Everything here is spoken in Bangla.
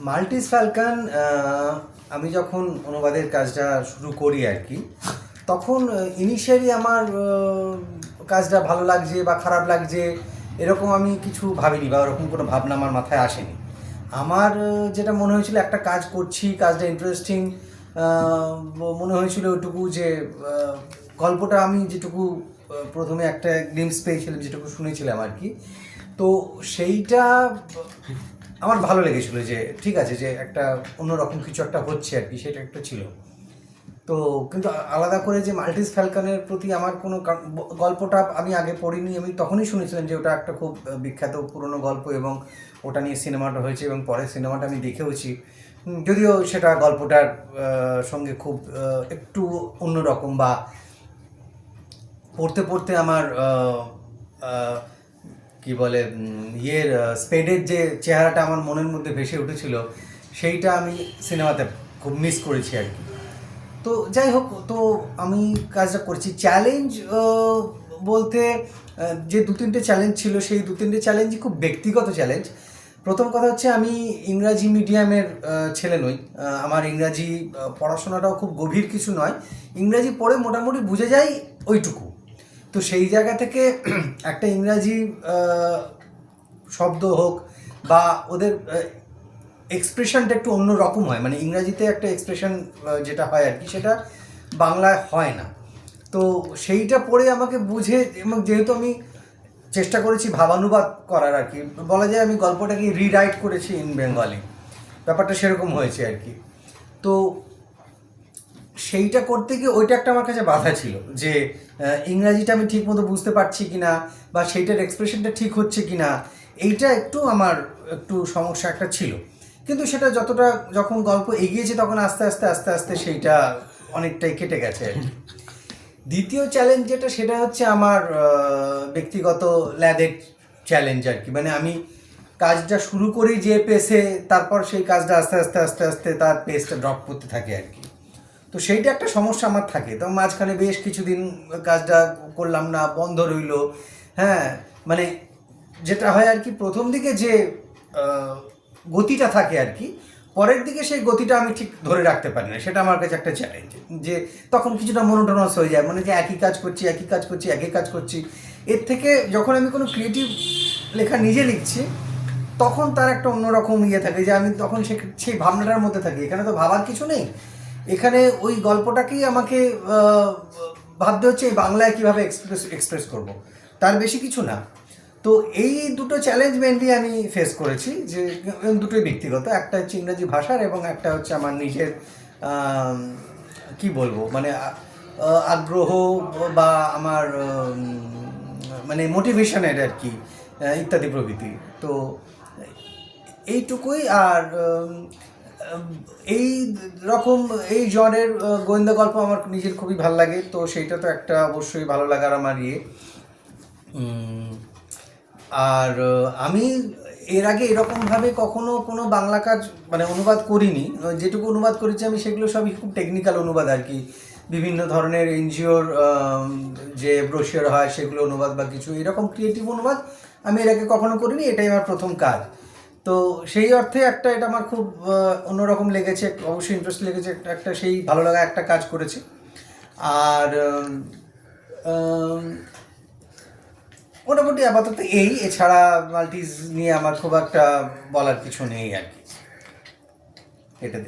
মাল্টিস ফ্যালকন আমি যখন অনুবাদের কাজটা শুরু করি আর কি, তখন ইনিশিয়ালি আমার কাজটা ভালো লাগছে বা খারাপ লাগছে এরকম আমি কিছু ভাবিনি, বা ওরকম কোনো ভাবনা আমার মাথায় আসেনি। আমার যেটা মনে হয়েছিল, একটা কাজ করছি, কাজটা ইন্টারেস্টিং মনে হয়েছিল ওইটুকু, যে গল্পটা আমি যেটুকু প্রথমে একটা গ্লিম্পস পেয়েছিলাম, যেটুকু শুনেছিলাম আর কি, তো সেইটা আমার ভালো লেগেছিলো, যে ঠিক আছে, যে একটা অন্যরকম কিছু একটা হচ্ছে আর কি, সেটা একটা ছিল। তো কিন্তু আলাদা করে যে মাল্টিস ফ্যালকনের প্রতি আমার কোনো গল্পটা আমি আগে পড়িনি, আমি তখনই শুনেছিলাম যে ওটা একটা খুব বিখ্যাত পুরনো গল্প, এবং ওটা নিয়ে সিনেমাটা হয়েছে, এবং পরে সিনেমাটা আমি দেখেওছি, যদিও সেটা গল্পটার সঙ্গে খুব একটু অন্যরকম, বা পড়তে পড়তে আমার কি বলে স্পেডের যে চেহারাটা আমার মনের মধ্যে ভেসে উঠেছিল, সেইটা আমি সিনেমাতে খুব মিস করেছি আর কি। তো যাই হোক, তো আমি কাজটা করছি। চ্যালেঞ্জ বলতে যে দু তিনটে চ্যালেঞ্জ ছিল, সেই দু তিনটে চ্যালেঞ্জই খুব ব্যক্তিগত চ্যালেঞ্জ। প্রথম কথা হচ্ছে, আমি ইংরাজি মিডিয়ামের ছেলে নই। আমার ইংরাজি পড়াশোনাটাও খুব গভীর কিছু নয়, ইংরাজি পড়ে মোটামুটি বুঝে যাই ওইটুকু। তো সেই জায়গা থেকে একটা ইংরাজি শব্দ হোক বা ওদের এক্সপ্রেশনটা একটু অন্য রকম হয়, মানে ইংরাজিতে একটা এক্সপ্রেশন যেটা হয় আর কি, সেটা বাংলায় হয় না। তো সেইটা পড়ে আমাকে বুঝে, এবং যেহেতু আমি চেষ্টা করেছি ভাবানুবাদ করার আর কি, বলা যায় আমি গল্পটাকে রিরাইট করেছি ইন বেঙ্গলি, ব্যাপারটা সেরকম হয়েছে আর কি। তো সেইটা করতে গিয়ে ওইটা একটা আমার কাছে বাধা ছিল, যে ইংরাজিটা আমি ঠিক মতো বুঝতে পারছি কি না, বা সেইটার এক্সপ্রেশনটা ঠিক হচ্ছে কি না, এইটা একটু আমার একটু সমস্যা একটা ছিল। কিন্তু সেটা যখন গল্প এগিয়েছে, তখন আস্তে আস্তে আস্তে আস্তে সেইটা অনেকটাই কেটে গেছে আর কি। দ্বিতীয় চ্যালেঞ্জ যেটা, সেটা হচ্ছে আমার ব্যক্তিগত ল্যাদের চ্যালেঞ্জ আর কি। মানে আমি কাজটা শুরু করি যে পেসে, তারপর সেই কাজটা আস্তে আস্তে আস্তে আস্তে তার পেসটা ড্রপ করতে থাকে আর কি। তো সেইটা একটা সমস্যা আমার থাকে। তো মাঝখানে বেশ কিছুদিন কাজটা করলাম না, বন্ধ রইল। হ্যাঁ, মানে যেটা হয় আর কি, প্রথম দিকে যে গতিটা থাকে আর কি, পরের দিকে সেই গতিটা আমি ঠিক ধরে রাখতে পারি না, সেটা আমার কাছে একটা চ্যালেঞ্জ। যে তখন কিছুটা মনোটোনাস হয়ে যায়, মানে যে একই কাজ করছি একই কাজ করছি একই কাজ করছি। এর থেকে যখন আমি কোনো ক্রিয়েটিভ লেখা নিজে লিখছি, তখন তার একটা অন্যরকম থাকে, যে আমি তখন সেই ভাবনাটার মধ্যে থাকি। এখানে তো ভাবার কিছু নেই, এখানে ওই গল্পটাকেই আমাকে ভাবতে হচ্ছে এই বাংলায় কীভাবে এক্সপ্রেস করব, তার বেশি কিছু না। তো এই দুটো চ্যালেঞ্জ মেনলি আমি ফেস করেছি, যে দুটোই ব্যক্তিগত, একটা হচ্ছে ইংরাজি ভাষার, এবং একটা হচ্ছে আমার নিজের কি বলবো, মানে আগ্রহ বা আমার মানে মোটিভেশনের আর কি, ইত্যাদি প্রভৃতি। তো এইটুকুই। আর এই রকম এই জনের গোয়েন্দা গল্প আমার নিজের খুবই ভালো লাগে, তো সেইটা তো একটা অবশ্যই ভালো লাগার আমার আর আমি এর আগে এরকমভাবে কখনো কোনো বাংলা কাজ মানে অনুবাদ করিনি। যেটুকু অনুবাদ করেছি আমি, সেগুলো সবই খুব টেকনিক্যাল অনুবাদ আর কি। বিভিন্ন ধরনের এনজিওর যে ব্রোশিওর হয় সেগুলো অনুবাদ, বা কিছু এরকম ক্রিয়েটিভ অনুবাদ আমি এর আগে কখনো করিনি, এটাই আমার প্রথম কাজ। তো সেই অর্থে এটা আমার খুব অন্যরকম লেগেছে, অবশ্যই ইন্টারেস্ট লেগেছে, একটা সেই ভালো লাগা একটা কাজ করেছি। আর মোটামুটি আপাতত এছাড়া মাল্টিজ নিয়ে আমার খুব একটা বলার কিছু নেই আর কি, এটা